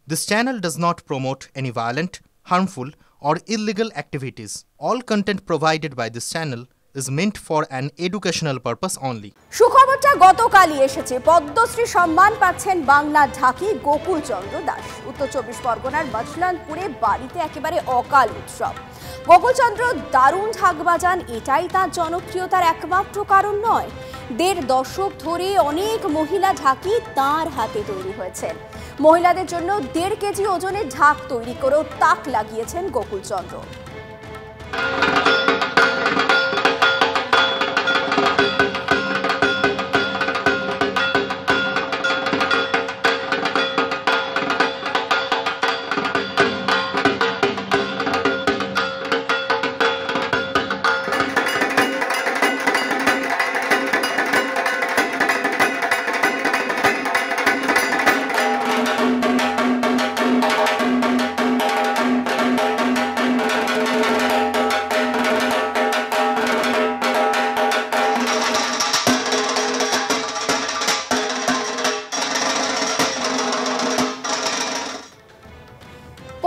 This channel does not promote any violent, harmful, or illegal activities. All content provided by this channel is meant for an educational purpose only. সুখবরটা গতকালই এসেছে। পদ্মশ্রী সম্মান পাচ্ছেন বাংলা ঢাকি গোকুল চন্দ্র দাস। উত্তর 24 পরগনার মছলানপুরে বাড়িতে একেবারে অকাল উৎসব। গোকুল চন্দ্র দারুণ ঢাক বাজান, এটাই তার জনপ্রিয়তার একমাত্র কারণ নয়। 1.5 দশক ধরে অনেক মহিলা ঢাকি তার হাতে তৈরি হয়েছেন। মহিলাদের জন্য 1.5 কেজি ওজনের ঢাক তৈরি করেও তাক লাগিয়েছেন গোকুল চন্দ্র।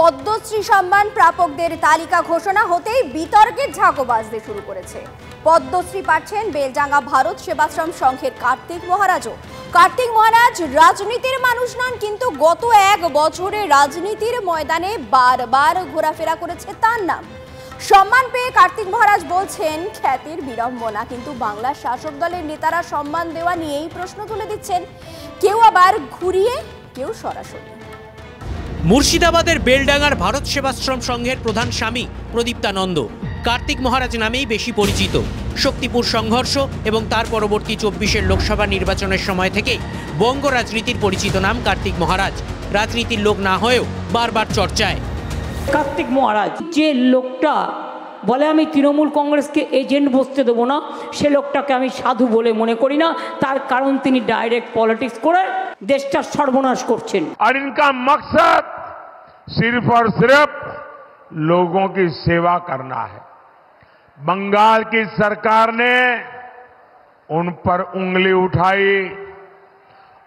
পদ্মশ্রী সম্মান প্রাপকদের তালিকা ঘোষণা হতেই বিতর্কের ঝাঁকো বাজতে শুরু করেছে। পদ্মশ্রী পাচ্ছেন বেলডাঙ্গা ভারত সেবাশ্রম সংঘের কার্তিক মহারাজও। কার্তিক মহারাজ রাজনীতির মানুষ নন, কিন্তু গত 1 বছরে রাজনীতির ময়দানে বারবার ঘোরাফেরা করেছে তার নাম। সম্মান পেয়ে কার্তিক মহারাজ বলছেন খ্যাতির বিড়ম্বনা, কিন্তু বাংলার শাসক দলের নেতারা সম্মান দেওয়া নিয়েই প্রশ্ন তুলে দিচ্ছেন, কেউ আবার ঘুরিয়ে, কেউ সরাসরি। মুর্শিদাবাদের বেলডাঙ্গার ভারত সেবাশ্রম সংঘের প্রধান স্বামী প্রদীপ্তানন্দ কার্তিক মহারাজ নামেই বেশি পরিচিত। শক্তিপুর সংঘর্ষ এবং তার পরবর্তী 24-এর লোকসভা নির্বাচনের সময় থেকে বঙ্গ রাজনীতির পরিচিত নাম কার্তিক মহারাজ। রাজনীতির লোক না হয়েও বারবার চর্চায়। কার্তিক মহারাজ যে লোকটা বলে আমি তৃণমূল কংগ্রেসকে এজেন্ট বসতে দেবো না, সে লোকটাকে আমি সাধু বলে মনে করি না। তার কারণ তিনি ডাইরেক্ট পলিটিক্স করে দেশটা সর্বনাশ করছেন। আর ইনকা মকসদ सिर्फ और सिर्फ लोगों की सेवा करना है। बंगाल की सरकार ने उन पर उंगली उठाई,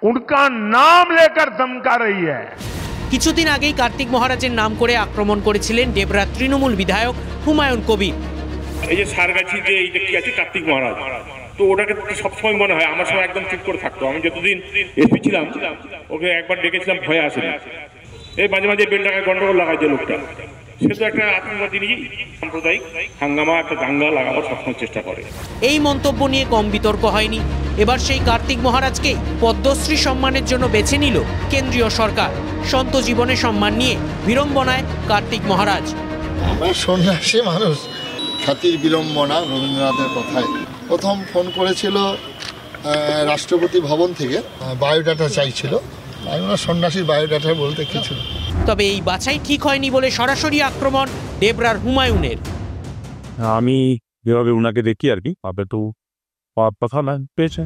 उनका नाम लेकर धमका रही है। কিছুদিন আগেই কার্তিক মহারাজের নাম করে আক্রমণ করেছিলেন ডেবরার তৃণমূল বিধায়ক হুমায়ুন কবির। এই যে সারগাছি যে এই যে কি আছে কার্তিক মহারাজ, তো ওটাকে সবসময় মনে হয় আমার সময় একদম চুপ করে থাকতো। আমি যতদিন এসপি ছিলাম ওকে একবার ডেকেছিলাম, ভয়ে আসেনি। এই মাঝে মাঝে বেলডাঙ্গায় গন্ডগোল লাগায় যে লোকটা, সে তো একটা আতঙ্কবাদী নিয়ে সাম্প্রদায়িক হাঙ্গামা, একটা দাঙ্গা লাগাবার সবসময় চেষ্টা করে। এই মন্তব্য নিয়ে কম বিতর্ক হয়নি। এবার সেই কার্তিক মহারাজকেই পদ্মশ্রী সম্মানের জন্য বেছে নিল কেন্দ্রীয় সরকার। সন্ত জীবনে সম্মান নিয়ে বিড়ম্বনায় কার্তিক মহারাজ। আমরা সন্ন্যাসী মানুষ, খ্যাতির বিড়ম্বনা রবীন্দ্রনাথের কথায়। প্রথম ফোন করেছিল রাষ্ট্রপতি ভবন থেকে, বায়োডাটা চাইছিল। আমি ওনার সন্ন্যাসীর বায়োডাটা বলতে কিছু। তবে এই বাছাই ঠিক হয়নি বলে সরাসরি আক্রমণ ডেবরার হুমায়ুনের। আমি যেভাবে ওনাকে দেখি আর কি, আপনি তো কথা না পেয়েছে।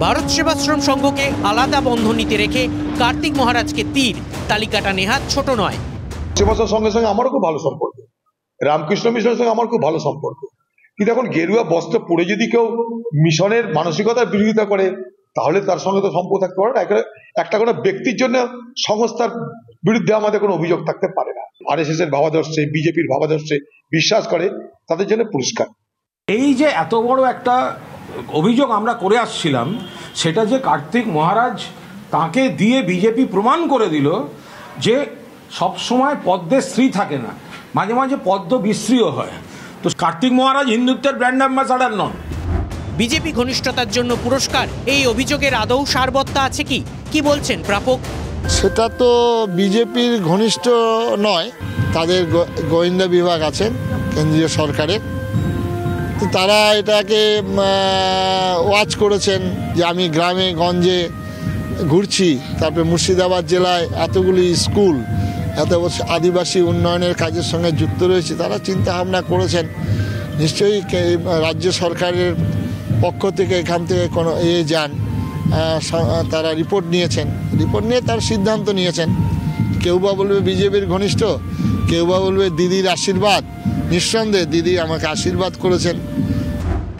ভারত সেবাশ্রম সংঘকে আলাদা বন্ধনীতে রেখে কার্তিক মহারাজকে তীর, তালিকাটা নেহাত ছোট নয়। সেবাশ্রম সংঘের সঙ্গে আমারও খুব ভালো সম্পর্ক, রামকৃষ্ণ মিশনের সঙ্গে আমার খুব ভালো সম্পর্ক, কিন্তু এখন গেরুয়া বস্ত্র পরে যদি কেউ মিশনের মানসিকতার বিরোধিতা করে তাহলে তার সঙ্গে তো সম্পর্ক থাকতে পারে না। একটা কোনো ব্যক্তির জন্য সংস্থার বিরুদ্ধে আমাদের কোনো অভিযোগ থাকতে পারে না। RSS এর ভাবাদর্শে, বিজেপির ভাবাদর্শে বিশ্বাস করে তাদের জন্য পুরস্কার। এই যে এত বড় একটা অভিযোগ আমরা করে আসছিলাম, সেটা যে কার্তিক মহারাজ তাকে দিয়ে বিজেপি প্রমাণ করে দিল যে সবসময় পদ্মের শ্রী থাকে না, মাঝে মাঝে পদ্ম বিশ্রীও হয়। তো কার্তিক মহারাজ হিন্দুত্বের ব্র্যান্ড অ্যাম্বাসাডার নন। বিজেপি ঘনিষ্ঠতার জন্য পুরস্কার, এই অভিযোগের আদৌ সারবত্তা আছে কি? কি বলছেন প্রাপক? সেটা তো বিজেপির ঘনিষ্ঠ নয়, তাদের গোয়েন্দা বিভাগ আছেন কেন্দ্রীয় সরকারের, তো তারা এটাকে ওয়াচ করেছেন যে আমি গ্রামে গঞ্জে ঘুরছি, তারপরে মুর্শিদাবাদ জেলায় এতগুলি স্কুল, এত আদিবাসী উন্নয়নের কাজের সঙ্গে যুক্ত রয়েছে। তারা চিন্তা ভাবনা করেছেন, নিশ্চয়ই রাজ্য সরকারের পক্ষ থেকে এখান থেকে কোনো যান, তারা রিপোর্ট নিয়েছেন, রিপোর্ট নিয়ে তার সিদ্ধান্ত নিয়েছেন। কেউ বা বলবে বিজেপির ঘনিষ্ঠ, কেউ বা বলবে দিদির আশীর্বাদ। নিঃসন্দেহে দিদি আমাকে আশীর্বাদ করেছেন।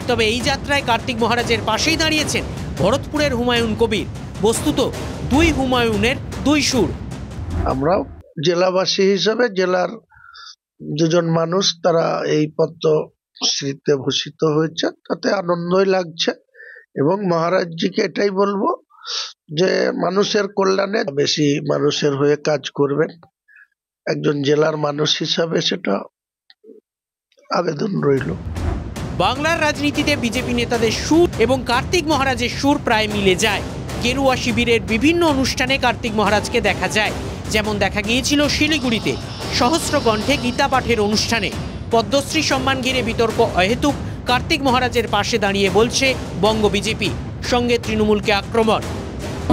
তবে এই যাত্রায় কার্তিক মহারাজের পাশেই দাঁড়িয়েছেন ভরতপুরের হুমায়ুন কবির। বস্তুত দুই হুমায়ুনের দুই সুর। আমরা জেলাবাসী হিসাবে জেলার দুজন মানুষ তারা এই পদ্মশ্রীতে ভূষিত হয়েছে, তাতে আনন্দই লাগছে। এবং মহারাজজিকে এটাই বলবো যে মানুষের কল্যাণে বেশি মানুষের হয়ে কাজ করবেন, একজন জেলার মানুষ হিসাবে সেটা আবেদন রইল। বাংলার রাজনীতিতে বিজেপি নেতাদের সুর এবং কার্তিক মহারাজের সুর প্রায় মিলে যায়। গেরুয়া শিবিরের বিভিন্ন অনুষ্ঠানে কার্তিক মহারাজকে দেখা যায়, যেমন দেখা গিয়েছিল শিলিগুড়িতে সহস্র কণ্ঠে গীতা পাঠের অনুষ্ঠানে। পদ্মশ্রী সম্মান ঘিরে বিতর্ক অহেতুক, কার্তিক মহারাজের পাশে দাঁড়িয়ে বলছে বঙ্গ বিজেপি, সঙ্গে তৃণমূলকে আক্রমণ।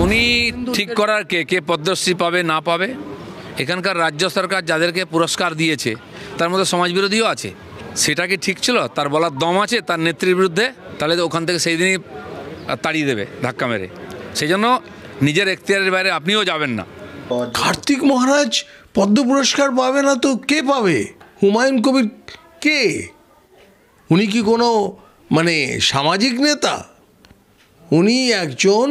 উনি ঠিক করার কে পদ্মশ্রী পাবে না পাবে। এখানকার রাজ্য সরকার যাদেরকে পুরস্কার দিয়েছে তার মধ্যে সমাজবিরোধীও আছে, সেটা কি ঠিক ছিল? তার বলার দম আছে তার নেত্রীর বিরুদ্ধে? তাহলে ওখান থেকে সেই দিনই তাড়িয়ে দেবে ধাক্কা মেরে। সেই জন্য নিজের এখতিয়ারের বাইরে আপনিও যাবেন না। কার্তিক মহারাজ পদ্ম পুরস্কার পাবে না তো কে পাবে? হুমায়ুন কবির কে? উনি কি কোনো সামাজিক নেতা? উনি একজন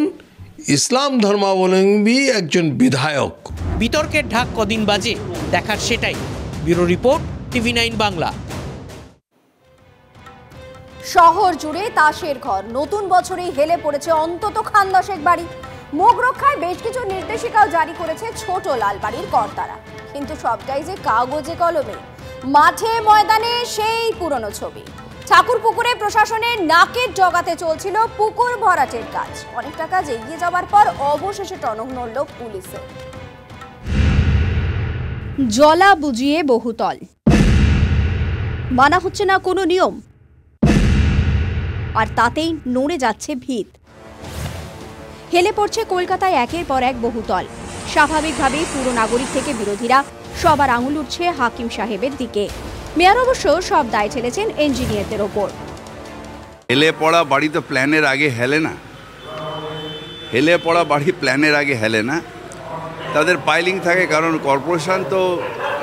ইসলাম ধর্মাবলম্বী একজন বিধায়ক। বিতর্কের ঢাক কদিন বাজে দেখার সেটাই। Bureau report, TV9 Bangla. শহর জুড়ে তাসের ঘর, নতুন বছরেই হেলে পড়েছে অন্তত খানদশেক বাড়ি। মুখ রক্ষায় বেশ কিছু নির্দেশিকাও জারি করেছে ছোট লাল বাড়ির কর্তারা, কিন্তু সবটাই যে কাগজে কলমে। মাঠে ময়দানে সেই পুরনো ছবি। ঠাকুরপুকুরে প্রশাসনের নাকের জগাতে চলছিল পুকুর ভরাটের কাজ। অনেকটা কাজ এগিয়ে যাওয়ার পর অবশেষে টনক নড়ল পুলিশের। জলা বুঝিয়ে বহুতল, মানা হচ্ছে না কোনো নিয়ম, আর তাতেই নড়ে যাচ্ছে ভিত। হেলে পড়ছে কলকাতায় একের পর এক বহুতল। স্বাভাবিকভাবেই পুরো নাগরিক থেকে বিরোধীরা সবার আঙুল উঠছে হাকিম সাহেবের দিকে। মেয়র অবশ্য সব দায় ঠেলেছেন ইঞ্জিনিয়ারদের ওপর। হেলে পড়া বাড়ি তো প্ল্যানের আগে হেলে না, হেলে পড়া বাড়ি প্ল্যানের আগে হেলে না, তাদের পাইলিং থাকে। কারণ কর্পোরেশন তো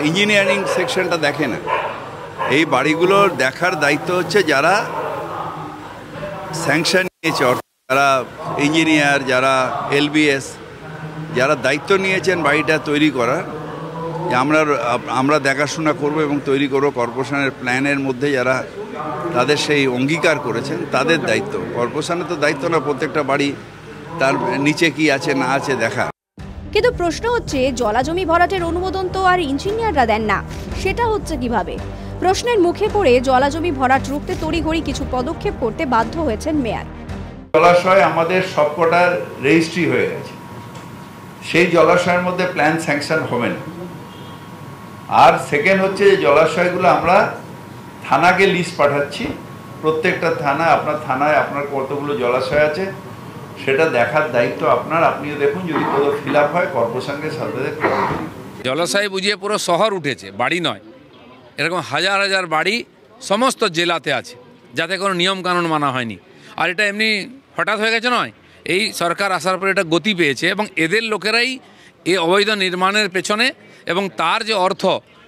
ইঞ্জিনিয়ারিং সেকশনটা দেখে না। এই বাড়িগুলোর দেখার দায়িত্ব হচ্ছে যারা স্যাংশন নিয়েছে, যারা ইঞ্জিনিয়ার, যারা LBS, যারা দায়িত্ব নিয়েছেন বাড়িটা তৈরি করার। আমরা দেখাশোনা করব এবং তৈরি করব। কর্পোরেশনের প্ল্যানের মধ্যে যারা তাদের সেই অঙ্গীকার করেছেন তাদের দায়িত্ব। কর্পোরেশনের তো দায়িত্ব না প্রত্যেকটা বাড়ি তার নিচে কি আছে না আছে দেখা। কিন্তু প্রশ্ন হচ্ছে, জলাজমি ভরাটের অনুমোদন তো আর ইঞ্জিনিয়াররা দেন না, সেটা হচ্ছে কিভাবে? প্রশ্নের মুখে পড়ে জলাজমি ভরাট রুখতে তড়িঘড়ি কিছু পদক্ষেপ করতে বাধ্য হয়েছেন মেয়র। জলাশয় আমাদের সবকটার রেজিস্ট্রি হয়ে গেছে, সেই জলাশয়ের মধ্যে প্ল্যান স্যাংশন হবে না। আর সেকেন্ড হচ্ছে যে জলাশয়গুলো আমরা থানাকে লিস্ট পাঠাচ্ছি। প্রত্যেকটা থানা, আপনার থানায় আপনার কতগুলো জলাশয় আছে সেটা দেখার দায়িত্ব আপনার। আপনিও দেখুন, যদি কোনো ফিল আপ হয় কর্পোরেশনকে সাথে জলাশয় বুঝিয়ে পুরো শহর উঠেছে, বাড়ি নয়। এরকম হাজার হাজার বাড়ি সমস্ত জেলাতে আছে, যাতে কোনো নিয়মকানুন মানা হয়নি। আর এটা এমনি হঠাৎ হয়ে গেছে নয়, এই সরকার আসার পরে এটা গতি পেয়েছে এবং এদের লোকেরাই এই অবৈধ নির্মাণের পেছনে, এবং তার যে অর্থ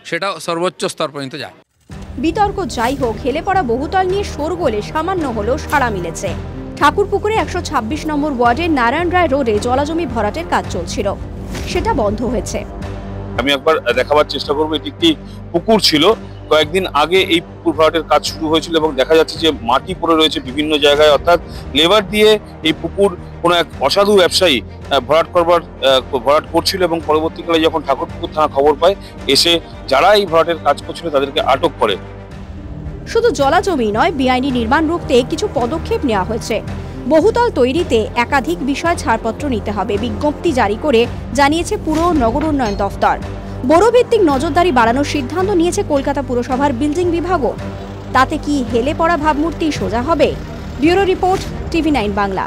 সেটা সর্বোচ্চ স্তর পর্যন্ত যায়। বিতর্ক যাই হোক, হেলে পড়া বহুতল নিয়ে শোরগোলে সামান্য হলেও সাড়া মিলেছে। ঠাকুরপুকুরে 126 নম্বর ওয়ার্ডের নারায়ণ রায় রোডে জলাজমি ভরাটের কাজ চলছিল, সেটা বন্ধ হয়েছে। আমি একবার দেখাবার চেষ্টা করবো। এটি একটি পুকুর ছিল, কয়েকদিন আগে এই পুকুর ভরাটের কাজ শুরু হয়েছিল এবং দেখা যাচ্ছে যে মাটি পড়ে রয়েছে বিভিন্ন জায়গায়, অর্থাৎ লেবার দিয়ে এই পুকুর কোনো এক অসাধু ব্যবসায়ী ভরাট করছিল এবং পরবর্তীকালে যখন ঠাকুরপুকুর থানা খবর পায়, এসে যারা এই ভরাটের কাজ করছিল তাদেরকে আটক করে। শুধু জলাজমি নয়, বেআইনি নির্মাণ রুখতে কিছু পদক্ষেপ নেওয়া হয়েছে। বহুতল তৈরিতে একাধিক বিষয় ছাড়পত্র নিতে হবে, বিজ্ঞপ্তি জারি করে জানিয়েছে পুর নগর উন্নয়ন দফতর। বড়ভিত্তিক নজরদারি বাড়ানোর সিদ্ধান্ত নিয়েছে কলকাতা পুরসভার বিল্ডিং বিভাগও। তাতে কি হেলে পড়া ভাবমূর্তি সোজা হবে? Bureau report, TV9 Bangla.